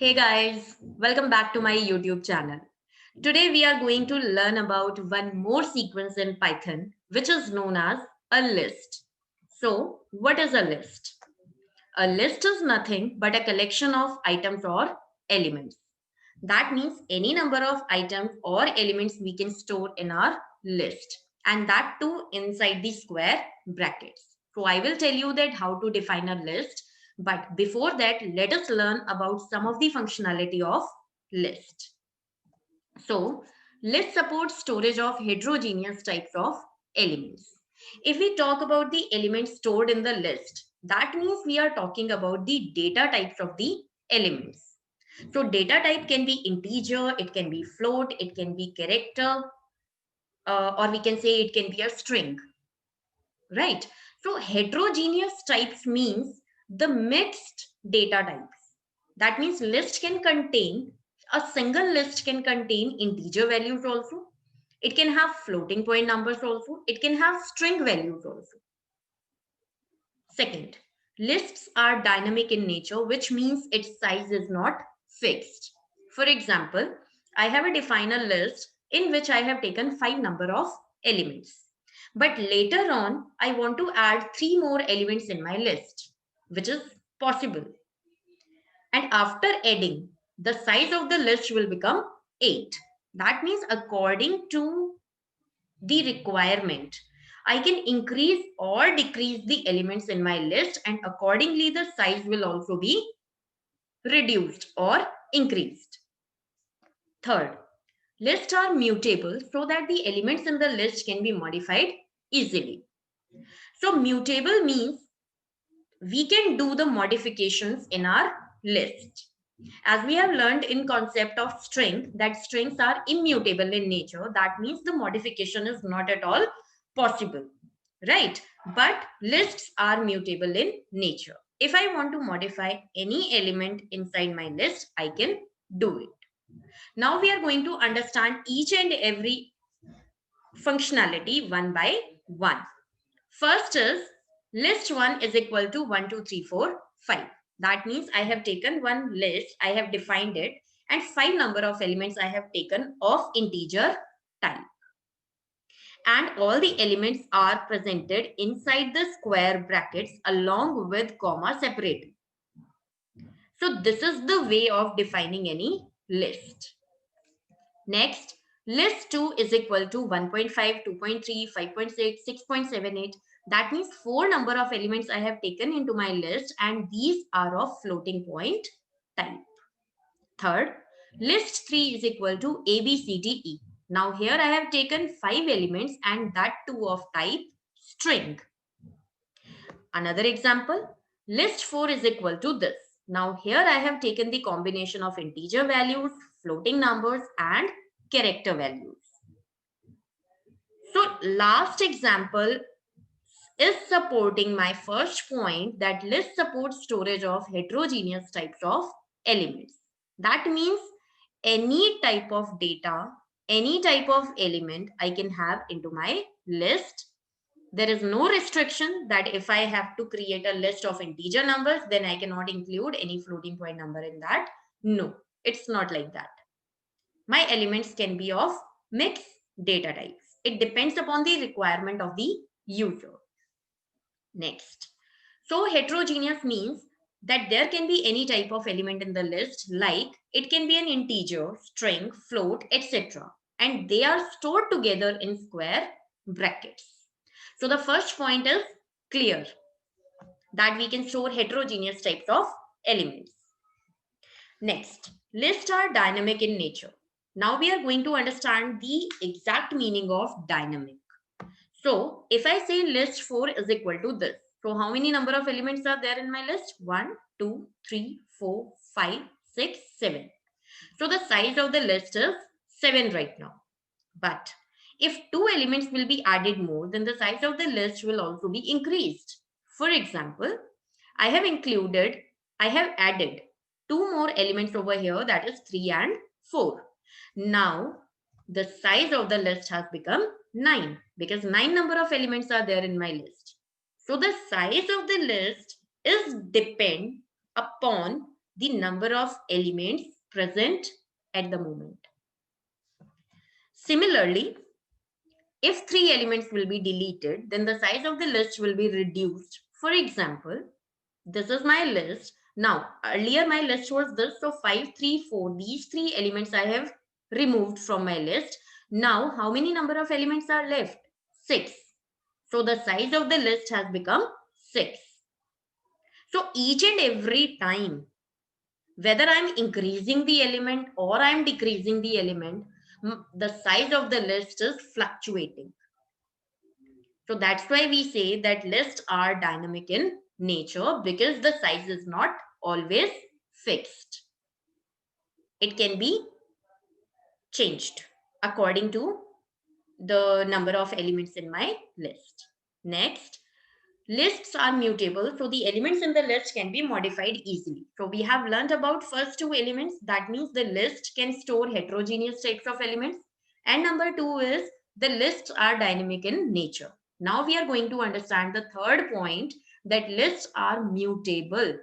Hey guys, welcome back to my YouTube channel. Today we are going to learn about one more sequence in Python, which is known as a list. So, what is a list? A list is nothing but a collection of items or elements. That means any number of items or elements we can store in our list, and that too inside the square brackets. So I will tell you that how to define a list, but before that let us learn about some of the functionality of list. So list supports storage of heterogeneous types of elements. If we talk about the elements stored in the list, that means we are talking about the data types of the elements. So data type can be integer, it can be float, it can be character, or we can say it can be a string, right? So heterogeneous types means the mixed data types. That means list can contain, a single list can contain integer values also. It can have floating point numbers also. It can have string values also. Second, lists are dynamic in nature, which means its size is not fixed. For example, I have a definer list in which I have taken 5 number of elements. But later on, I want to add 3 more elements in my list, which is possible. And after adding, the size of the list will become 8. That means according to the requirement, I can increase or decrease the elements in my list, and accordingly the size will also be reduced or increased. Third, lists are mutable so that the elements in the list can be modified easily. So mutable means we can do the modifications in our list. As we have learned in concept of string, that strings are immutable in nature. That means the modification is not at all possible, right? But lists are mutable in nature. If I want to modify any element inside my list, I can do it. Now we are going to understand each and every functionality one by one. First is list 1 is equal to 1, 2, 3, 4, 5. That means I have taken one list, I have defined it, and 5 number of elements I have taken of integer type. And all the elements are presented inside the square brackets along with comma separated. So this is the way of defining any list. Next, list 2 is equal to 1.5, 2.3, 5.6, 6.78. That means 4 number of elements I have taken into my list, and these are of floating point type. Third, list 3 is equal to A, B, C, D, E. Now here I have taken 5 elements and that too of type string. Another example, list 4 is equal to this. Now here I have taken the combination of integer values, floating numbers and character values. So last example is supporting my first point, that list supports storage of heterogeneous types of elements. That means any type of data, any type of element I can have into my list. There is no restriction that if I have to create a list of integer numbers, then I cannot include any floating point number in that. No, it's not like that. My elements can be of mixed data types. It depends upon the requirement of the user. Next. So heterogeneous means that there can be any type of element in the list, like it can be an integer, string, float, etc. And they are stored together in square brackets. So the first point is clear, that we can store heterogeneous types of elements. Next, lists are dynamic in nature. Now we are going to understand the exact meaning of dynamic. So if I say list 4 is equal to this, so how many number of elements are there in my list? 1, 2, 3, 4, 5, 6, 7. So the size of the list is 7 right now. But if 2 elements will be added more, then the size of the list will also be increased. For example, I have added 2 more elements over here, that is 3 and 4. Now the size of the list has become 9 because 9 number of elements are there in my list. So the size of the list is depend upon the number of elements present at the moment. Similarly, if 3 elements will be deleted, then the size of the list will be reduced. For example, this is my list. Now, earlier my list was this, so 5, 3, 4. These 3 elements I have removed from my list. Now, how many number of elements are left? 6. So the size of the list has become 6. So each and every time, whether I'm increasing the element or I'm decreasing the element, the size of the list is fluctuating. So that's why we say that lists are dynamic in nature, because the size is not always fixed. It can be changed according to the number of elements in my list. Next, lists are mutable, so the elements in the list can be modified easily. So we have learned about first 2 elements. That means the list can store heterogeneous types of elements. And number 2 is the lists are dynamic in nature. Now we are going to understand the third point, that lists are mutable.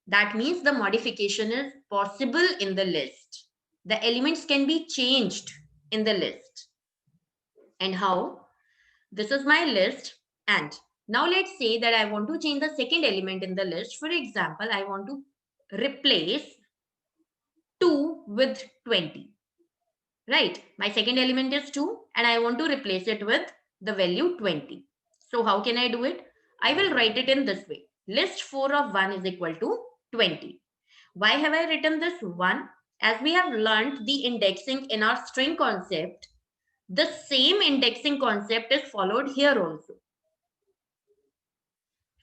That means the modification is possible in the list. The elements can be changed in the list. And how? This is my list, and now let's say that I want to change the second element in the list. For example, I want to replace 2 with 20. Right? My second element is 2 and I want to replace it with the value 20. So how can I do it? I will write it in this way. List 4 of 1 is equal to 20. Why have I written this 1? As we have learned the indexing in our string concept, the same indexing concept is followed here also.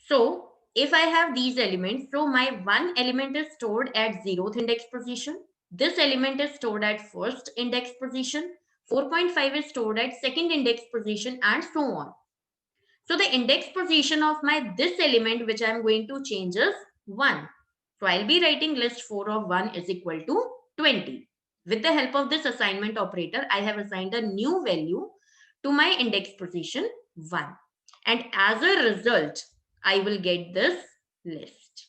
So if I have these elements, so my one element is stored at 0th index position. This element is stored at first index position. 4.5 is stored at second index position, and so on. So the index position of my this element which I am going to change is 1. So I'll be writing list 4 of 1 is equal to 20. With the help of this assignment operator, I have assigned a new value to my index position 1. And as a result, I will get this list.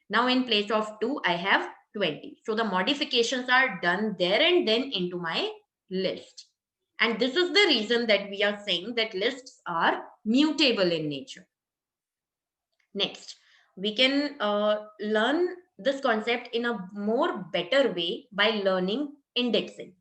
Now in place of 2, I have 20. So the modifications are done there and then into my list. And this is the reason that we are saying that lists are mutable in nature. Next, we can learn this concept in a more better way by learning indexing.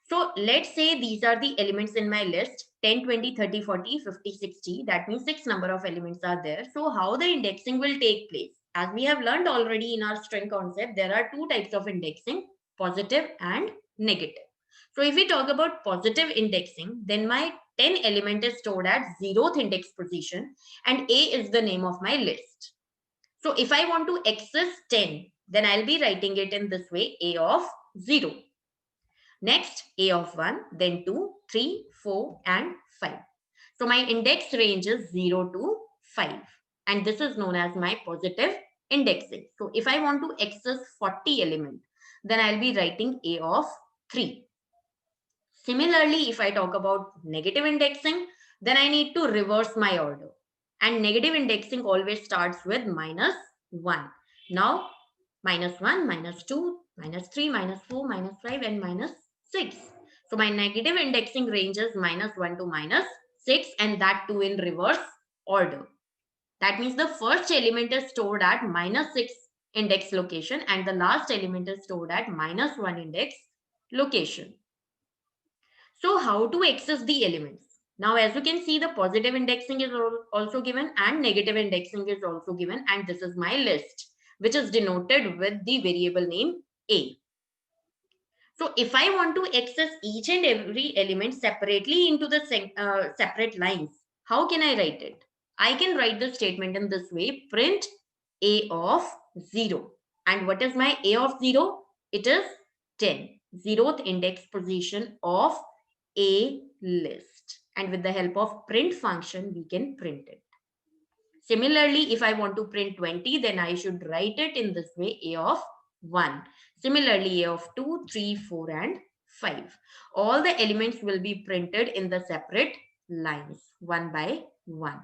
So let's say these are the elements in my list, 10, 20, 30, 40, 50, 60. That means 6 number of elements are there. So how the indexing will take place? As we have learned already in our string concept, there are 2 types of indexing, positive and negative. So if we talk about positive indexing, then my 10 element is stored at 0th index position and A is the name of my list. So if I want to access 10, then I'll be writing it in this way, A of 0. Next, A of 1, then 2, 3, 4, and 5. So my index range is 0 to 5. And this is known as my positive indexing. So if I want to access 40 element, then I'll be writing A of 3. Similarly, if I talk about negative indexing, then I need to reverse my order. And negative indexing always starts with minus 1. Now, minus 1, minus 2, minus 3, minus 4, minus 5, and minus 6. So my negative indexing range is minus 1 to minus 6, and that too in reverse order. That means the first element is stored at minus 6 index location and the last element is stored at minus 1 index location. So how to access the elements? Now, as you can see, the positive indexing is also given and negative indexing is also given, and this is my list, which is denoted with the variable name A. So if I want to access each and every element separately into the separate lines, how can I write it? I can write the statement in this way, print A of 0. And what is my A of 0? It is 10, 0th index position of A list. And with the help of print function, we can print it. Similarly, if I want to print 20, then I should write it in this way, A of 1. Similarly, A of 2, 3, 4, and 5. All the elements will be printed in the separate lines, one by one.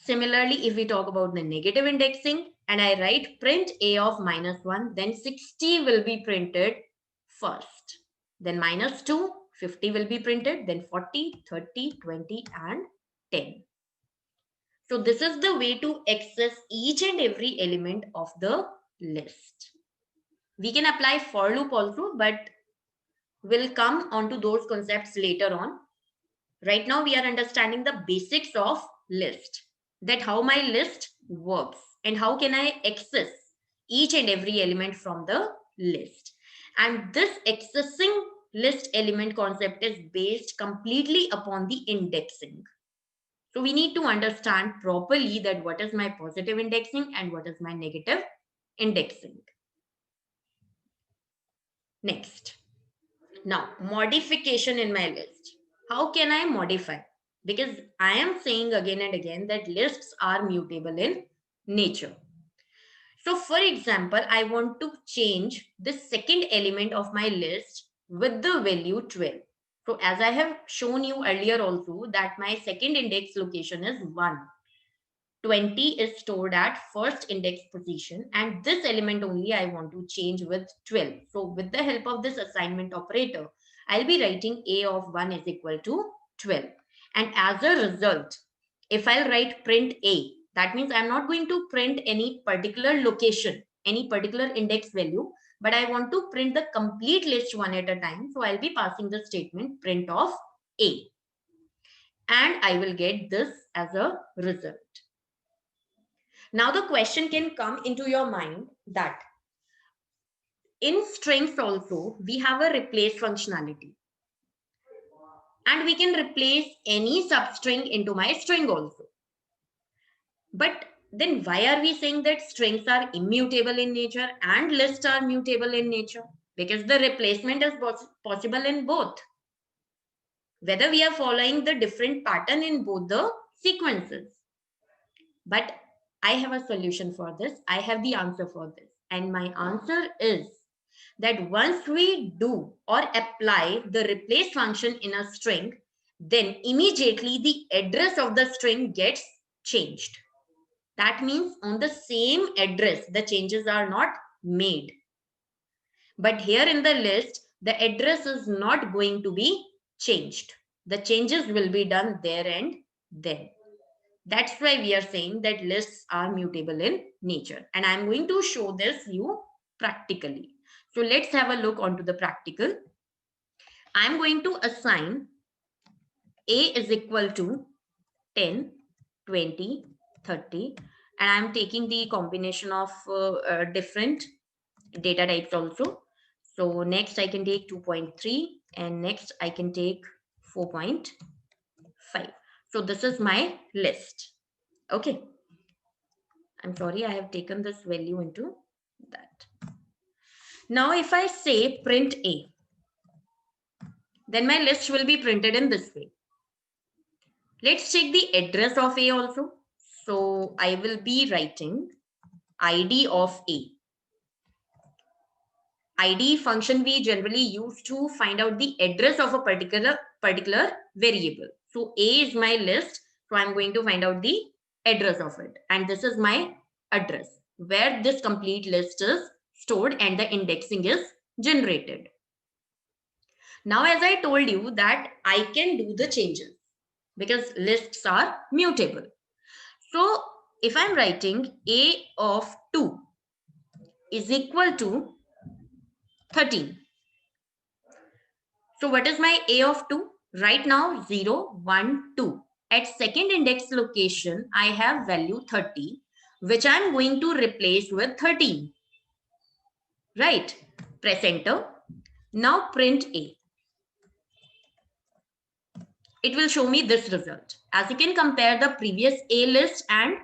Similarly, if we talk about the negative indexing and I write print A of -1, then 60 will be printed first. Then -2, 50 will be printed, then 40, 30, 20, and 10. So this is the way to access each and every element of the list. We can apply for loop also, but we'll come onto those concepts later on. Right now, we are understanding the basics of list, that how my list works and how can I access each and every element from the list. And this accessing list element concept is based completely upon the indexing. So we need to understand properly that what is my positive indexing and what is my negative indexing. Next. Now, modification in my list. How can I modify? Because I am saying again and again that lists are mutable in nature. So for example, I want to change the second element of my list with the value 12. So as I have shown you earlier also that my second index location is 1. 20 is stored at first index position and this element only I want to change with 12. So with the help of this assignment operator, I'll be writing a of 1 is equal to 12. And as a result, if I'll write print a, that means I'm not going to print any particular location, any particular index value, but I want to print the complete list one at a time. So I'll be passing the statement print of a. And I will get this as a result. Now the question can come into your mind that in strings also, we have a replace functionality. And we can replace any substring into my string also. But then why are we saying that strings are immutable in nature and lists are mutable in nature? Because the replacement is possible in both. Whether we are following the different pattern in both the sequences. But I have a solution for this. I have the answer for this. And my answer is that once we do or apply the replace function in a string, then immediately the address of the string gets changed. That means on the same address, the changes are not made. But here in the list, the address is not going to be changed. The changes will be done there and then. That's why we are saying that lists are mutable in nature. And I'm going to show this you practically. So let's have a look onto the practical. I'm going to assign A is equal to 10, 20, 30. And I'm taking the combination of different data types also. So next I can take 2.3 and next I can take 4.5. So this is my list. Okay. I'm sorry, I have taken this value into that. Now, if I say print A, then my list will be printed in this way. Let's check the address of A also. So I will be writing ID of A. ID function we generally use to find out the address of a particular variable. So A is my list. So I'm going to find out the address of it. And this is my address where this complete list is stored and the indexing is generated. Now, as I told you that I can do the changes because lists are mutable. So if I'm writing A of 2 is equal to 13. So what is my A of 2? Right now 0, 1, 2. At second index location, I have value 30, which I'm going to replace with 13. Right? Press enter. Now print A. It will show me this result. As you can compare the previous A list and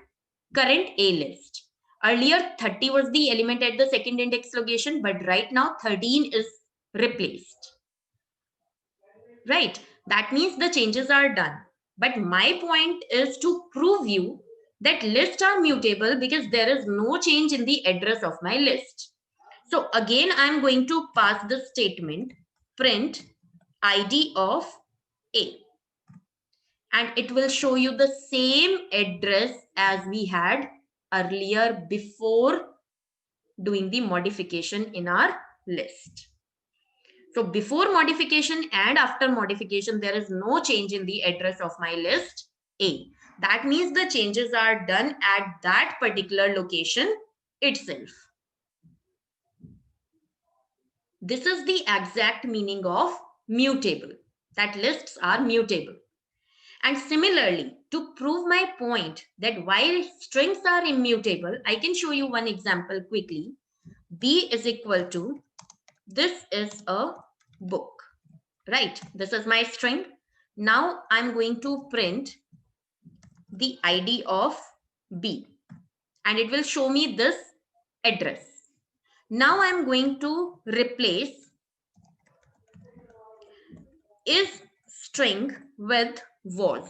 current A list. Earlier 30 was the element at the second index location, but right now 13 is replaced. Right? That means the changes are done. But my point is to prove you that lists are mutable because there is no change in the address of my list. So again, I'm going to pass the statement print ID of A. and it will show you the same address as we had earlier before doing the modification in our list. So before modification and after modification, there is no change in the address of my list A. That means the changes are done at that particular location itself. This is the exact meaning of mutable, that lists are mutable. And similarly, to prove my point that while strings are immutable, I can show you one example quickly. B is equal to, this is a book, right? This is my string. Now I'm going to print the ID of B and it will show me this address. Now I'm going to replace is string with was.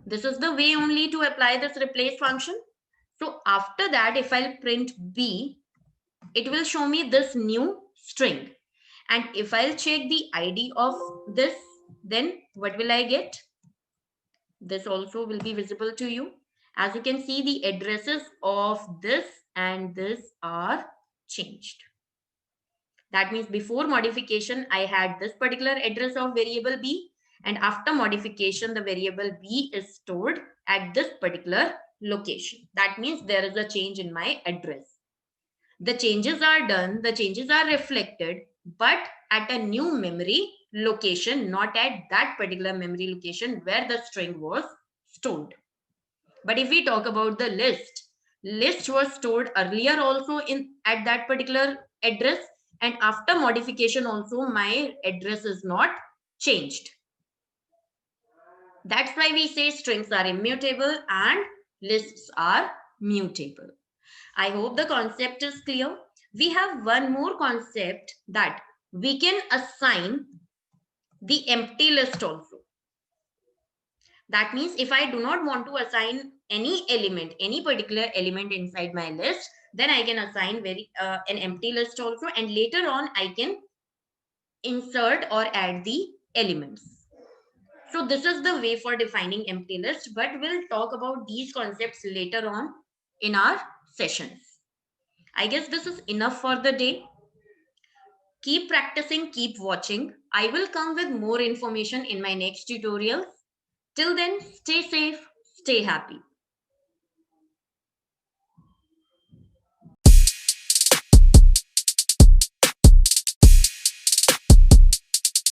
This is the way only to apply this replace function. So after that, if I'll print B, it will show me this new string. And if I'll check the ID of this, then what will I get? This also will be visible to you. As you can see, the addresses of this and this are changed. That means before modification, I had this particular address of variable B, and after modification, the variable B is stored at this particular location. That means there is a change in my address. The changes are done, the changes are reflected, but at a new memory location, not at that particular memory location where the string was stored. But if we talk about the list was stored earlier also in at that particular address, and after modification also my address is not changed. That's why we say strings are immutable and lists are mutable. I hope the concept is clear. We have one more concept, that we can assign the empty list also. That means if I do not want to assign any element, any particular element inside my list, then I can assign an empty list also, and later on I can insert or add the elements. So this is the way for defining empty list, but we'll talk about these concepts later on in our sessions. I guess this is enough for the day. Keep practicing, keep watching. I will come with more information in my next tutorials. Till then, stay safe, stay happy.